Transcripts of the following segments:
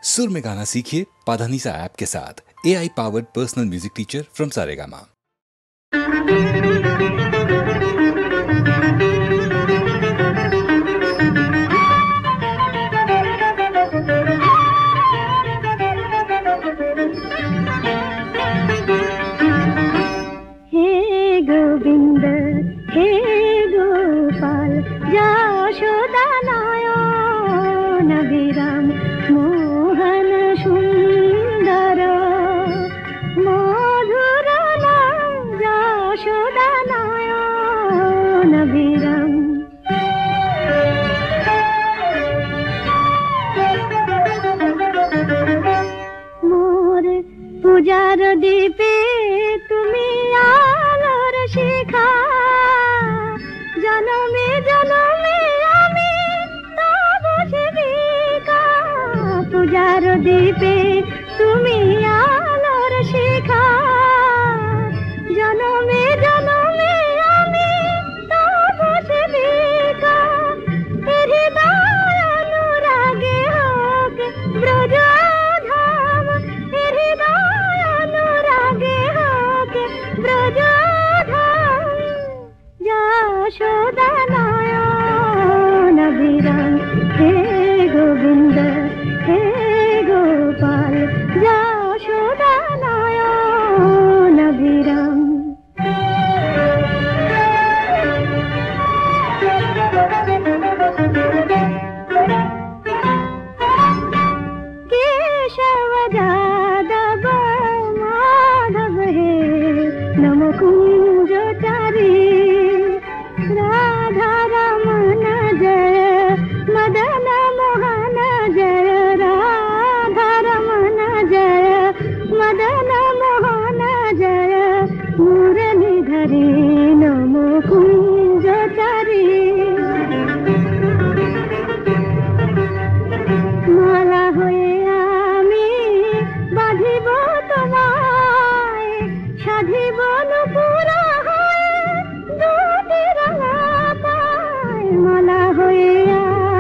सुर में गाना सीखिए पाधानीसा ऐप के साथ। AI powered personal music teacher from Saregama. हे गोविंद हे गोपाल যশোদা নয়ন বিরাম মোহন সুন্দর মধুর নাম যশোদা নয়ন বিরাম। মোর পূজার দীপে তুমি আলোর শিখা, জনমে জনমে আমি তব সেবিকা। পূজার দীপে তুমি আলোর শিখা, জনমে জনমে আমি তব সেবিকা। হৃদয় অনুরাগে হোক ব্রজ ধাম, হৃদয় অনুরাগে হোক ব্রজ ধাম। যশোদা নয়ন বিরাম হে গোবিন্দ হে গোপাল যশোদা নয়ন বিরাম। केशव यादव माधव हे नम कुंज चारी, राधा रमन जय मदन मोहन जय, राधा रमन जय मदन मोहन जय। मुरलीधरी नम कुंज चारी, মালা হয়ে আমি বাঁধিব তোমায়, সাধিব নুপুরা হয়ে দুটি রাঙা পায়। মালা হয়ে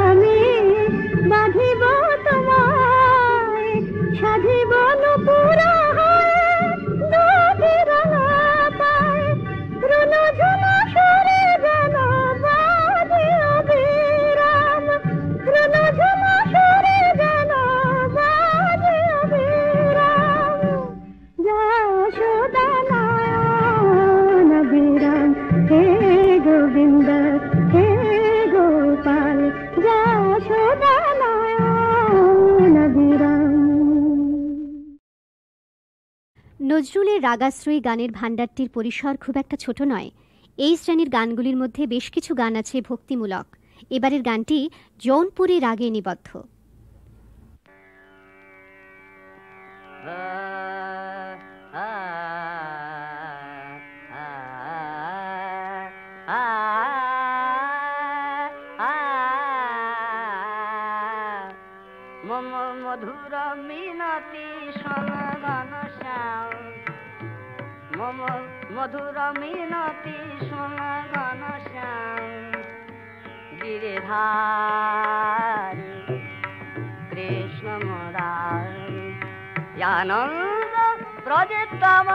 আমি বাঁধিব তোমায়, সাধিব নুপুরা হয়ে দুটি রাঙা পায়। রুনু ঝুনু সুরে যেন বাজে অবিরাম, রুনু ঝুনু সুরে যেন বাজে অবিরাম। যশোদা নয়ন বিরাম হে গোবিন্দ হে গোপাল যশোদা নয়ন বিরাম। নজরুলের রাগাশ্রয়ী গানের ভাণ্ডারটির পরিসর খুব একটা ছোট নয়। এই শ্রেণীর গানগুলির মধ্যে বেশ কিছু গান আছে ভক্তিমূলক। এবারের গানটি জৌনপুরী রাগে নিবদ্ধ। মধুর মিনতি শোনগণ শ্যাম, মধুর মিনতি শোনগণ শ্যাম। গিরিধারী কৃষ্ণ মুরারি, আনন্দ প্রজিতম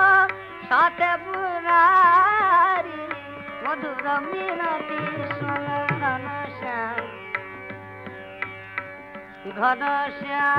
সাথে পুরারি। মধুর মিনতি শোনগণ শ্যাম, ঘন শ্যাম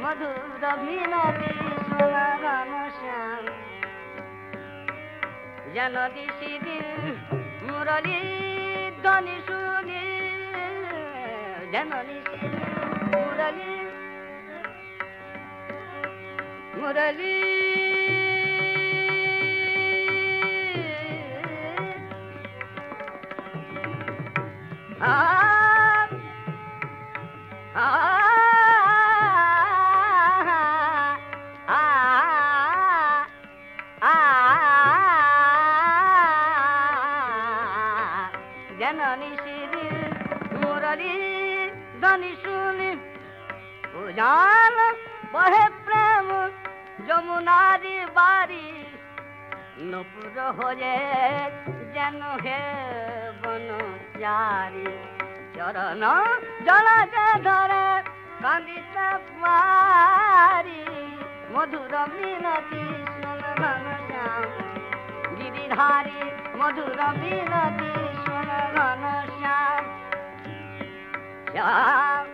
মধুর মিনতি শোনগণ শ্যাম। যেন দিশি দিন মুরলী ধ্বনি শুনি, যেন দিশি মুরলী মুরলী জননী শ্রী মুরলী ধ্বনি শুনি উজান বহে প্রেম যমুনারি বাড়ি নপুর হয়ে যেন হে বন চারি চরণ জলজ ধরে কান্দিতে পারি মধুর মিনতি শুন ঘন শ্যাম গিরিধারী মধুর মিনতি শুন ঘন শ্যাম শ্যাম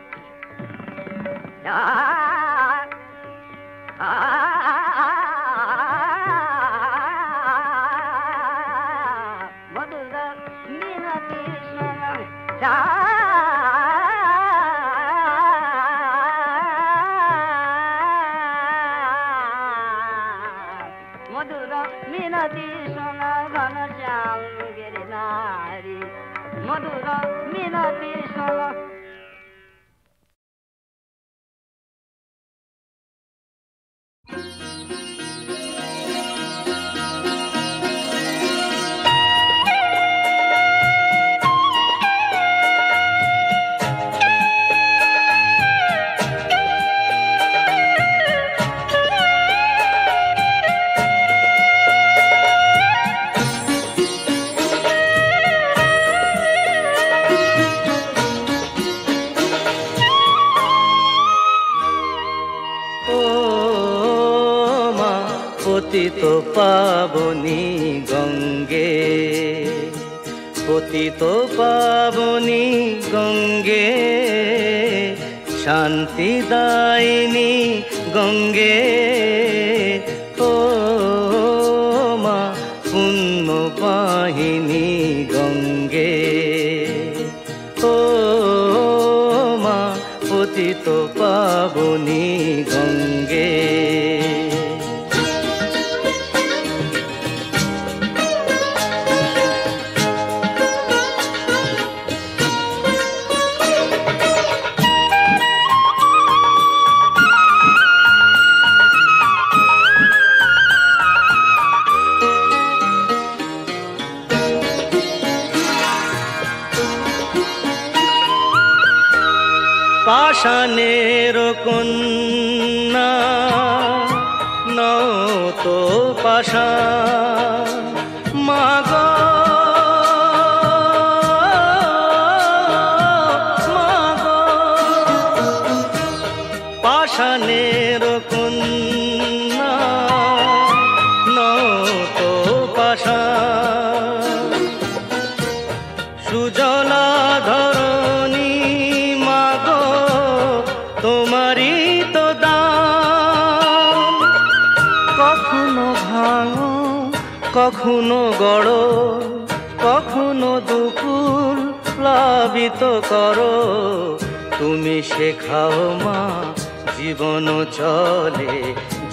মধুর মিনতি শুন মধুর মিনতি শোন ঘন শ্যাম গিরিধারী মধুর মিনতি শোন। পতিত পাবনী গঙ্গে পতিত পাবনী গঙ্গে শান্তিদায়িনী গঙ্গে ও মা পুণ্য বাহিনী গঙ্গে ও মা পতিত পাবনী গঙ্গে পাষাণের কন্যা নত পাষাণ মাগ মাগ পাষাণের কন্যা নত পাষাণ সুজলা ধরণী তোমারই তো দাম কখনো ভাঙো কখনো গড়ো কখনো দুকুল প্লাবিত করো তুমি শেখাও মা জীবন চলে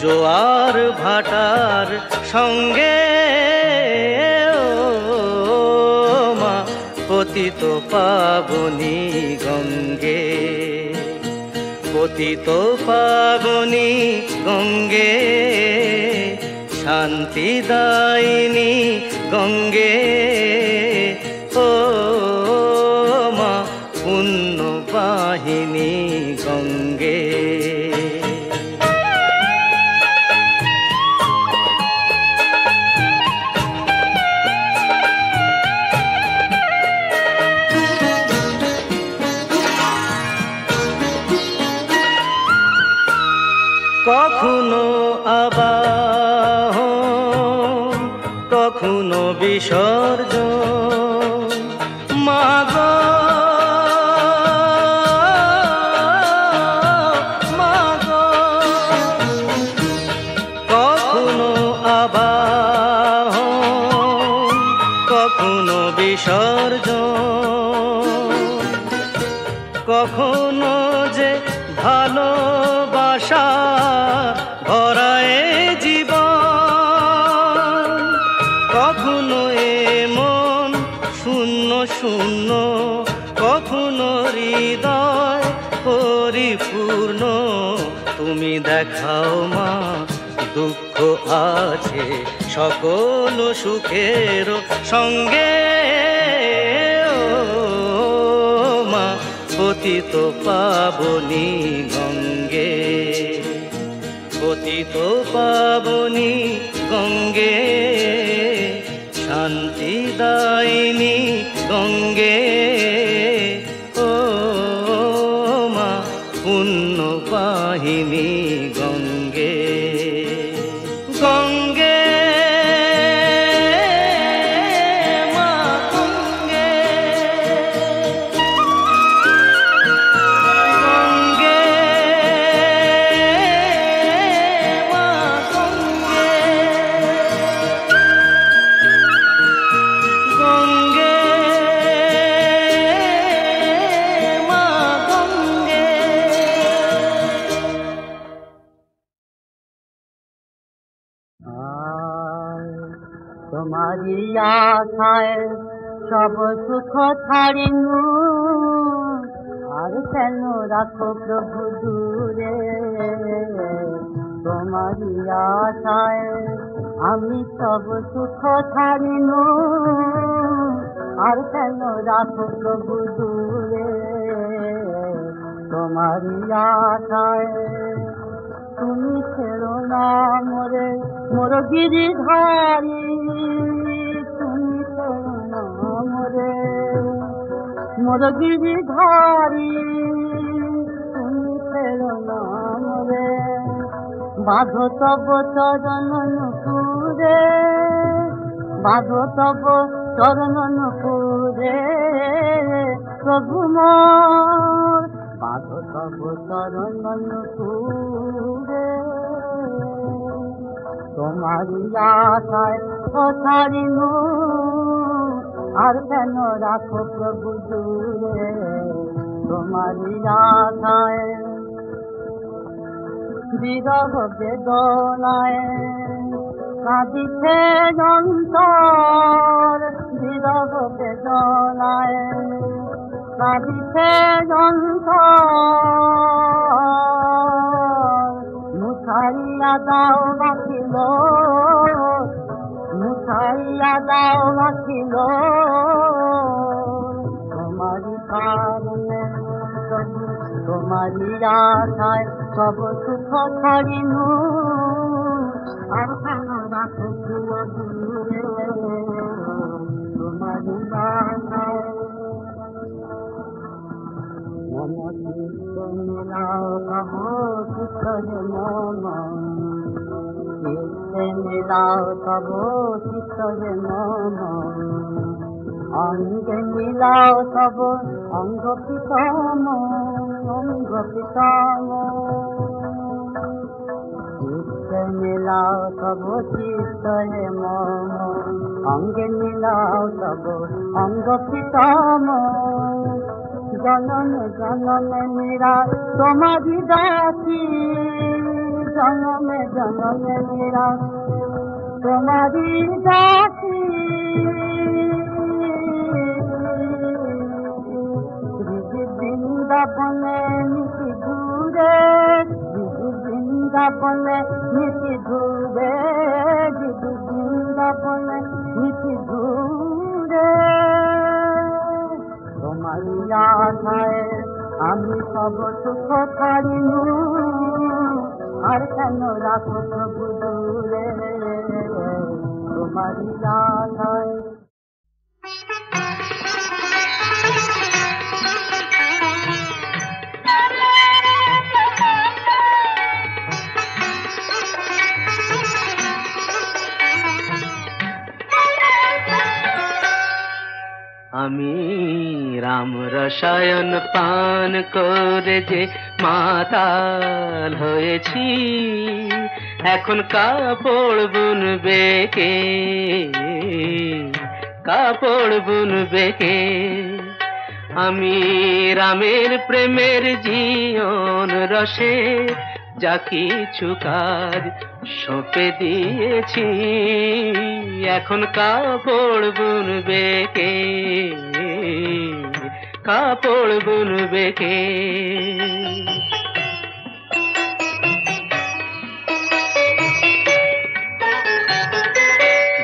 জোয়ার ভাটার সঙ্গে ও মা পতিত পাবনী গঙ্গে পতিত পাবনী গঙ্গে শান্তিদায়িনী গঙ্গে ও মা পুণ্য বাহিনী গঙ্গে কখনো আবাহন কখনো বিসর্জন মাগ মাগ কখনো আবাহন কখনো বিসর্জন কখনো যে ভালোবাসা ভরায় জীবন কখনো এমন শূন্য শূন্য কখনো হৃদয় পরিপূর্ণ তুমি দেখাও মা দুঃখ আছে সকল সুখের সঙ্গে ও পতিত পাবনী গঙ্গে, পতিত পাবনী গঙ্গে, শান্তিদায়িনী গঙ্গে, ও মা পুণ্য বাহিনী গঙ্গে, গঙ্গে মা গঙ্গে, গঙ্গে মা গঙ্গে, গঙ্গে মা গঙ্গে। তোমারি আশায় সব সুখ ছাড়িনু, আর কেন রাখো প্রভু দূরে। তোমারি আশায় আমি সব সুখ ছাড়িনু, আর কেন রাখো প্রভু দূরে। তোমারি আশায় তুমি ছেড়ো না মোরে, মোর গিরিধারী। তুমি ছেড়ো না মোরে, মোর গিরিধারী। তুমি ছেড়ো না মোরে, বাঁধো তব চরণ নুপুরে, বাঁধো তব চরণ নুপুরে। প্রভু মোর বাঁধো তব চরণ নুপুরে। তোমারি আশায় ছাড়িনু, আর কেন রাখো প্রভু দূরে। তোমারি আশায় বিরহ বেদনায় কাঁদিছে অন্তর, বিরহ বেদনায় কাঁদিছে অন্তর। মুছাইয়া দাও বাঁচিল, মুছাইয়া দাও বাঁচিল। তোমারি কারণে তোমারি আশায় সব সুখ ছাড়িনু, আর কেন রাখো দূরে। তোমারি আশায় মম চিত্ত মিলাও কবো চিত্ত হে মম, চিত্তে মিলাও তবো চিত্ত হে মম। অঙ্গে মিলাও তব অঙ্গ পিতম, অঙ্গ পিতম। চিত্তে মিলাও তব চিত্ত হে মম, অঙ্গে মিলাও তব অঙ্গ পিতম। জনমে জনমে মেরা তোমারি দাসী, জনমে জনমে মেরা তোমারি দাসী। বৃন্দাবনে নিশি ঘুরে, বৃন্দাবনে নিশি ঘুরে, বৃন্দাবনে নিশি ঘুরে। তোমারি আশায় আমি সব সুখ ছাড়িনু, আর কেন রাখো প্রভু দূরে। তোমারি আশায় আমি রাম রসায়ন পান করে যে মাতাল হয়েছি, এখন কাপড় বুনবে কে, কাপড় বুনবে কে। আমি রামের প্রেমের জীবন রসে যা কিছু কাজ সঁপে দিয়েছি, এখন কাপড় বুনবে কে, কাপড় বুনবে কে।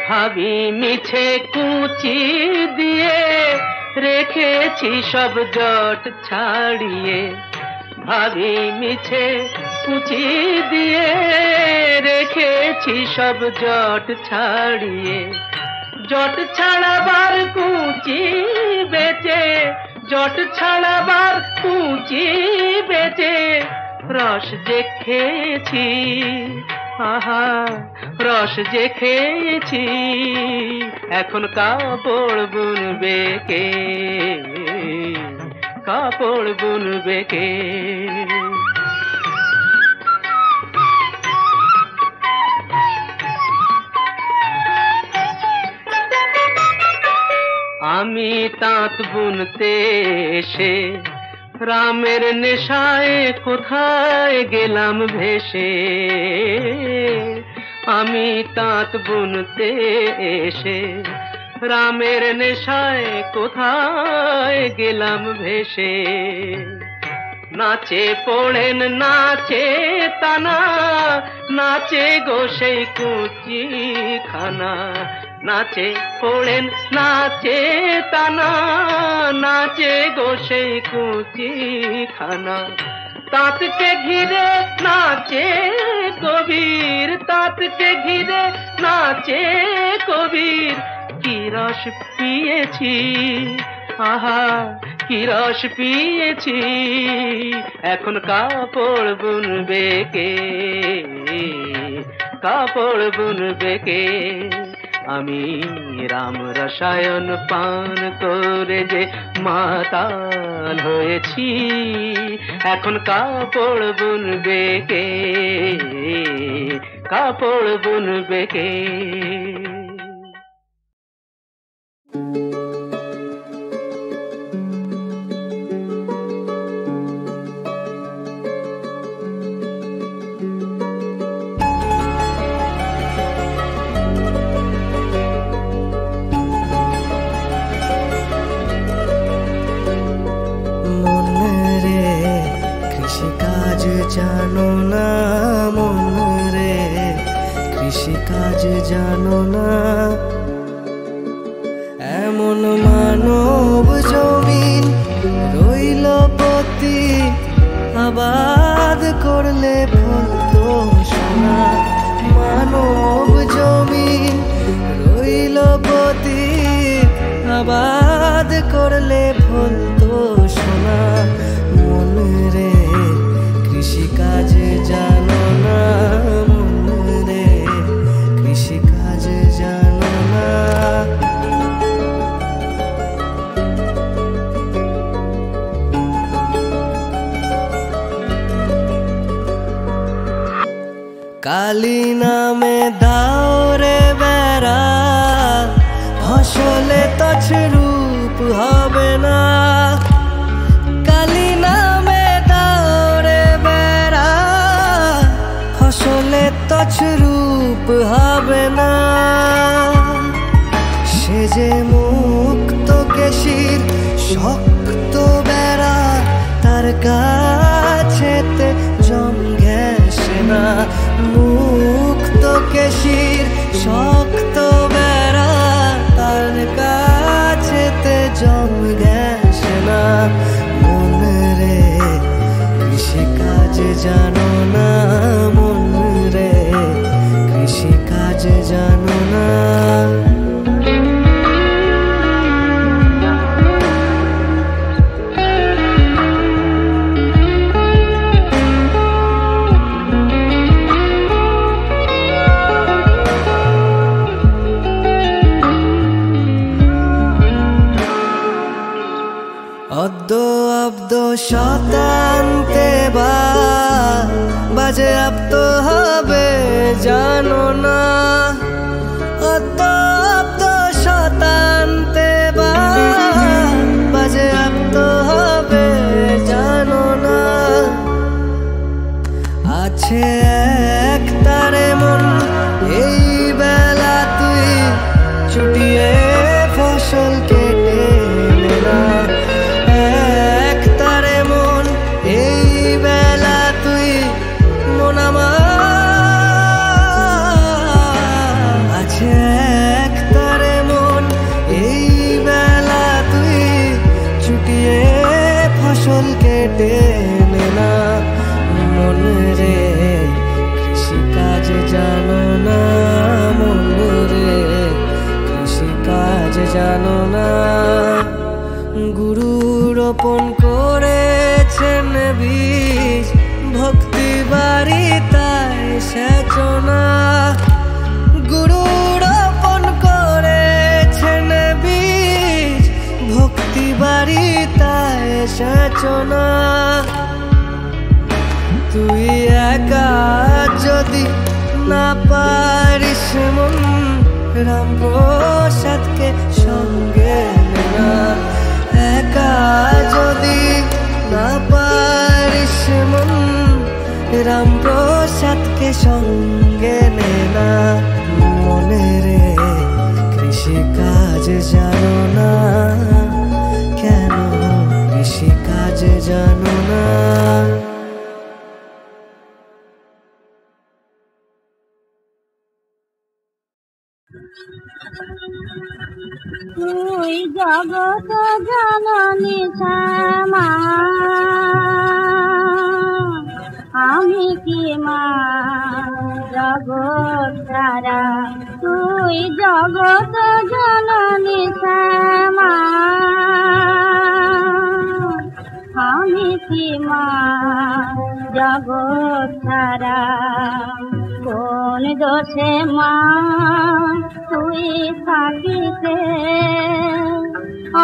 ভাবি মিছে কুচি দিয়ে রেখেছি সব জট ছাড়িয়ে, ভাবি মিছে কুচি দিয়ে। রেখেছি সব জট ছাড়িয়ে, জট ছাড়াবার কুচি বেচে, জট ছাড়াবার কুচি বেচে রস যে খেয়েছি, আহা রস যে খেয়েছি। এখন কাপড় বুনবে কে, কাপড় বুনবে কে? আমি তাঁত বুনতে এসে রামের নেশায় কোথায় গেলাম ভেসে। আমি তাঁত বুনতে এসে রামের নেশায় কোথায় গেলাম ভেসে। নাচে পড়েন নাচে তানা, নাচে গো সেই কুচি খানা। নাচে পড়েন নাচে তানা, নাচে গো সেই কুচি খানা। তাঁতকে ঘিরে নাচে কবির, তাঁতকে ঘিরে নাচে কবির। কি রস পিয়েছি, আহা কি রস পিয়েছি। এখন কাপড় বুনবে কে, কাপড় বুনবে কে? আমি রাম রসায়ন পান করে যে মাতাল হয়েছি। এখন কাপড় বুনবে কে, কাপড় বুনবে কে? জানো না মন রে, কৃষিকাজ জানো না। এমন মানব জমিন রইল পতি, আবাদ করলে ফলতো সোনা। মানব জমিন রইল পতি, আবাদ করলে ফলতো সোনা। মন রে কৃষিকাজ জানো না, মন রে কৃষিকাজ জানো না। কালী নামে দাও রে বেড়া, ফসলে তছরূপ হবে না। কালী নামে দাও রে বেড়া, ফসলে তছরূপ হবে না। সে যে মুক্ত কেশির শক্ত বেড়া, তার কাছেতে জম ঘেঁষে না। মুক্ত কেশির শক্ত বেড়া, তার কাছেতে জম ঘেঁষে না। মন রে কৃষিকাজ জানো না, মন রে কৃষিকাজ জানো না। অদ্য অব্দ শতান্তে বা বাজে আপ্ত হবে জানো না। অদ্য অব্দ শতান্তে বা বাজে আপ্ত হবে জানো না। আছে এক তারে মন এই বেলা তুই চুটিয়ে ফসল কেটে না। এক তারে মন এই বেলা তুই মন আমার টেনে না মন রে, কৃষিকাজ জানো না মন রে, কৃষিকাজ জানো না। গুরু রোপণ করেছেন বীজ, ভক্তি বাড়ি তাই সেচনা। গুরু রোপণ করেছেন বীজ, ভক্তি বাড়ি তাই সেচনা। তুই একা যদি না পারিস মন, রামপ্রসাদকে সঙ্গে না। একা যদি না পারিস মন, রামপ্রসাদকে সঙ্গে নে না মনে রে, কৃষিকাজ জানো না কেন, কৃষিকাজ জানো না। তুই জগত জননী শ্যামা, আমি কি মা জগৎ তারা। তুই জগত জননী শ্যামা, আমি কি মা জগৎ তারা। কোন দোষে মা তুই থাকিতে,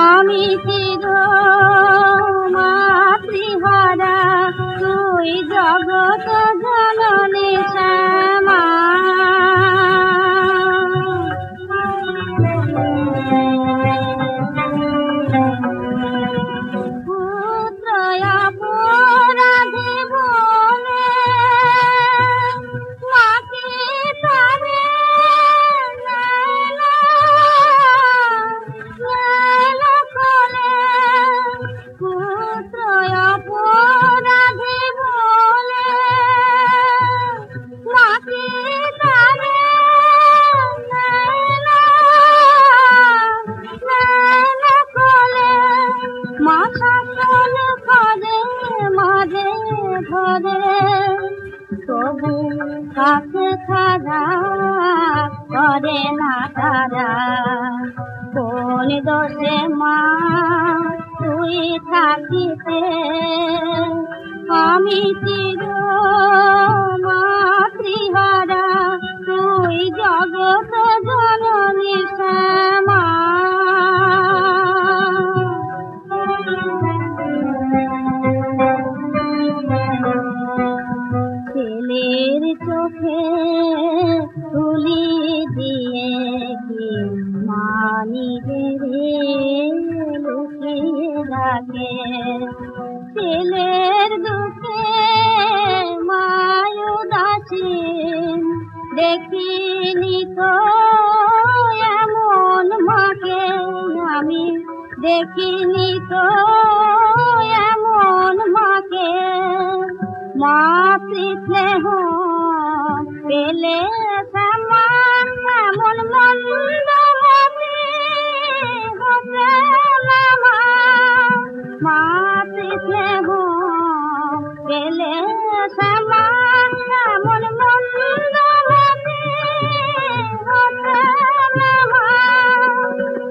আমি চির মাতৃহারা। তুই জগত জননী শ্যামা, পুত্র অপরাধী বলে মাকে তারে পুত্র অপরাধী বলে মাকে তারে মা শাসন করে মাঝে ঘরে, তবু কাছে খাজা করে না তারা। কোন দোষে মা তুই থাকিতে, আমি চির মাতৃহারা। তুই জগত জননী শ্যামা, ছেলের চোখে তুলি দিয়ে কি মা নিজের লুকিয়ে রাখে। ছেলের দুঃখে মায় উদাসীন, দেখিনি তো এমন মাকে আমি, দেখিনি তো এমন মাকে। মাতৃস্নেহ পেলে সমান এমন মন্দমতি হতে না মা। মাতৃস্নেহ পেলে সমান এমন মন্দমতি হতে না মা।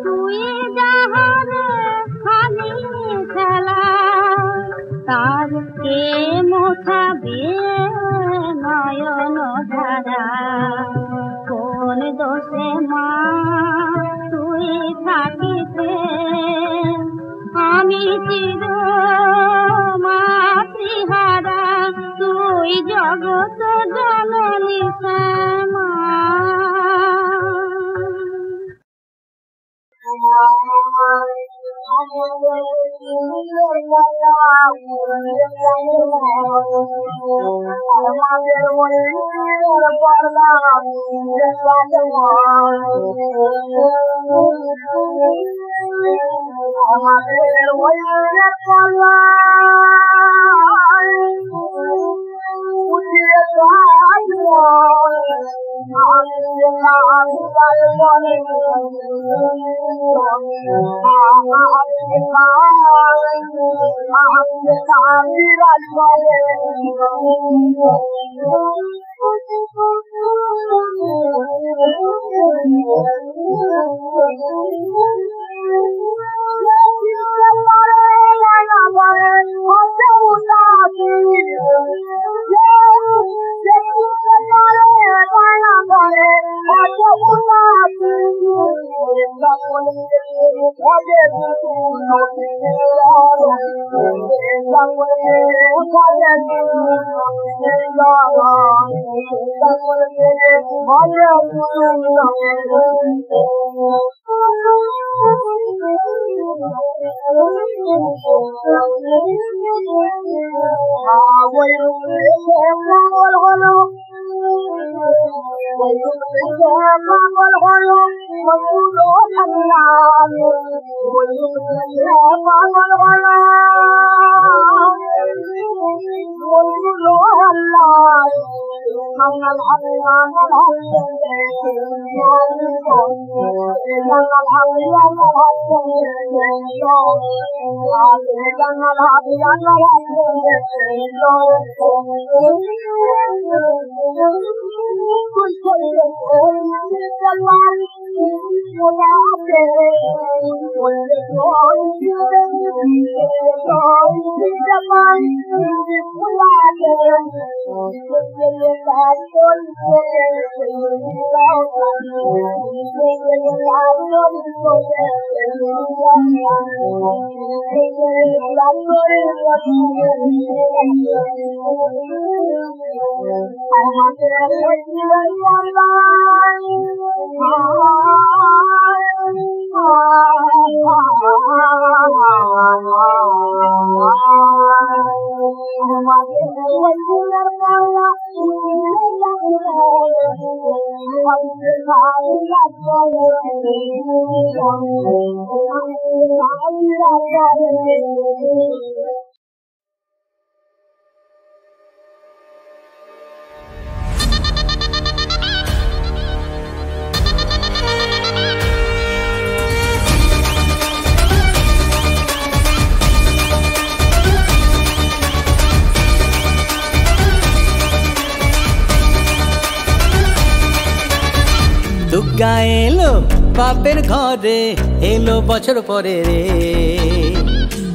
তুই যাহার খালি খেলা, তার কে মোছাবে নয়ন ধারা। কোন দোষে মা তুই থাকিতে, আমি চির মাতৃহারা। তুই জগত জননী শ্যামা। দুর্গা এলো বাপের ঘরে, এলো বছর পরে রে।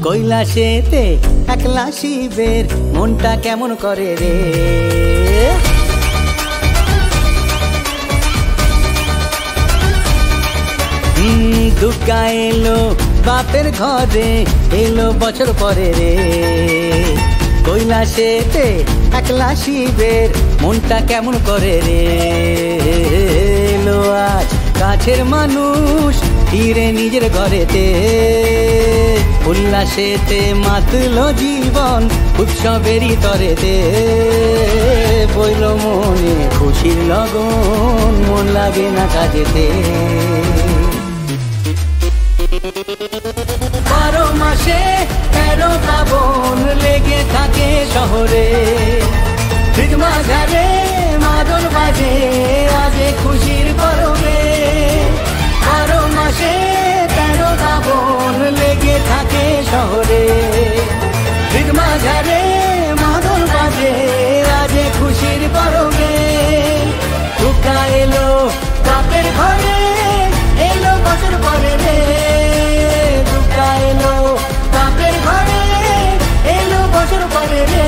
কৈলাসেতে একলা শিবের মনটা কেমন করে রে। দুর্গা এলো বাপের ঘরে, এলো বছর পরে রে। কৈলাসেতে একলা শিবের মনটা কেমন করে রে। এলো আজ কাছের মানুষ ফিরে নিজের ঘরেতে, উল্লাসেতে মাতলো জীবন উৎসবেরই তরেতে। বইল মনে খুশির লগন, মন লাগে না কাজেতে। 12 মাসে 13 পাবন লেগে থাকে শহরে। হৃদ মাঝারে মাদল বাজে আজে খুশির পরবে। 12 মাসে 13 পাবন লেগে থাকে শহরে। হৃদ মাঝারে মাদল বাজে আজে খুশির পরবে। দুর্গা এলো বাপের ঘরে, এলো বছর পরে রে। দুর্গা এলো বাপের ঘরে, এলো বছর পরে রে।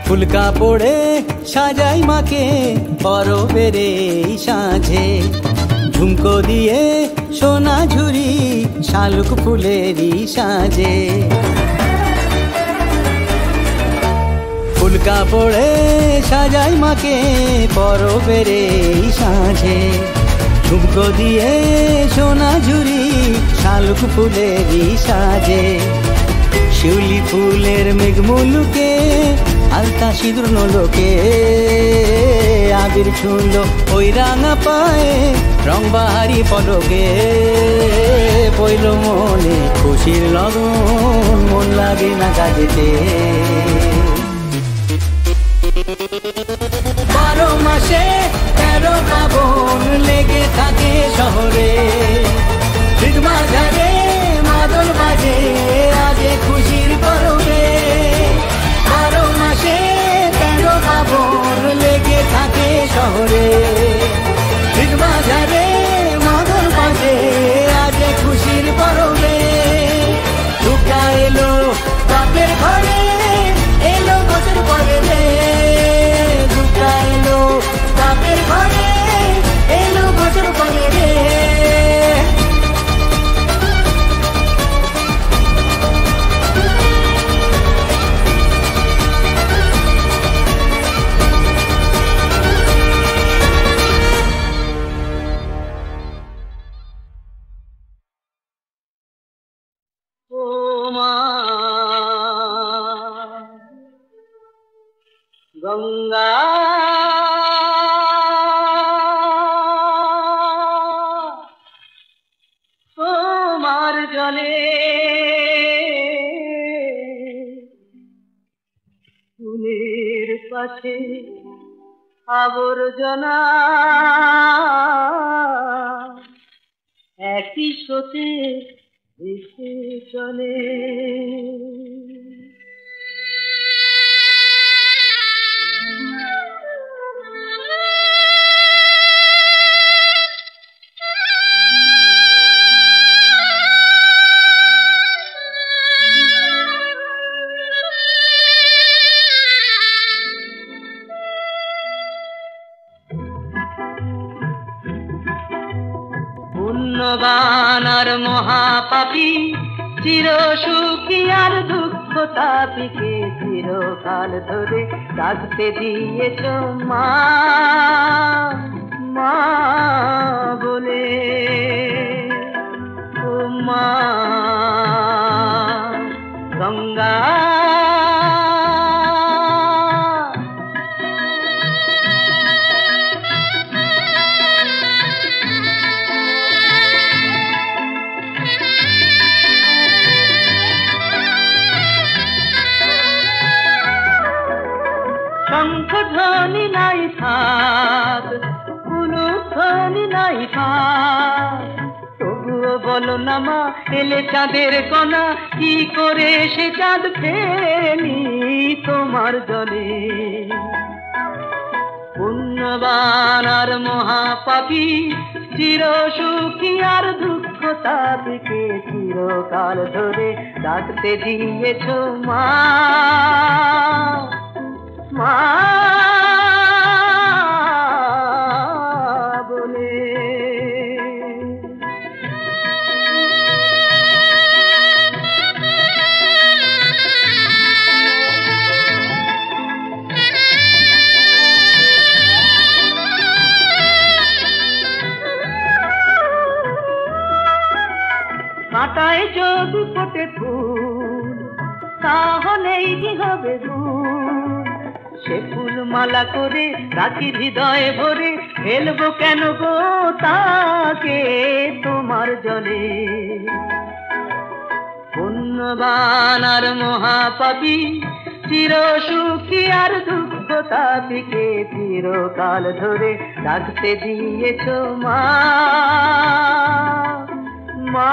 ফুল কাপড়ে সাজাই মাকে পরবের এই সাঁঝে। ঝুমকো দিয়ে সোনা ঝুরি শালুক ফুলেরই সাজে। ফুল কাপড়ে সাজাই মাকে পরবের এই সাঁঝে। ঝুমকো দিয়ে সোনা ঝুরি শালুক ফুলেরই সাজে। শিউলি ফুলের মেঘ মুলুকে আলতা সিঁদুর লোকে আবির ছুঁলো ওই রাঙা পায়ে রং বাহারি পলকে পইল মনে খুশির লগন মন লাগে না কাজেতে 12 মাসে 13 পাবন লেগে থাকে শহরে মাঝারে মাদল বাজে আজে খুশির পরবে 12 মাসে 13 পাবন লেগে থাকে শহরে মাঝারে মাদল বাজে আজে খুশির পরবে দুটা এলো বাপের ঘরে এলো বছর পরে রে দুটা এলো বাপের ঘরে এলো বছর পরে রে গঙ্গা তোমার জলে ফুলের পাশে আবর্জনা একই স্রোতে ভেসে চলে পুণ্যবান আর মহাপাপী চির সুখী আর দুঃখ তাপিকে চিরকাল ধরে রাখতে দিয়েছ মা মা বলে ও মা গঙ্গা শঙ্খধ্বনি নাই থাক কোনো ধ্বনি নাই থাক তবুও বলো না মা এলে চাঁদের কণা কি করে সে চাঁদ ফেলি তোমার জলে পুণ্যবান আর মহাপাপী চির সুখী আর দুঃখ তাপিকে চিরকাল ধরে রাখতে দিয়েছ মা মা বলে কাঁটায় যদি ফোটে ফুল তাহলেই কি হবে ভুল সে ফুল মালা করে রাখি হৃদয়ে ভরে ফেলবো কেন গো তাকে তোমার জলে পুণ্যবান আর মহাপাপী চির সুখী আর দুঃখ তাপিকে চিরকাল ধরে রাখতে দিয়েছ মা মা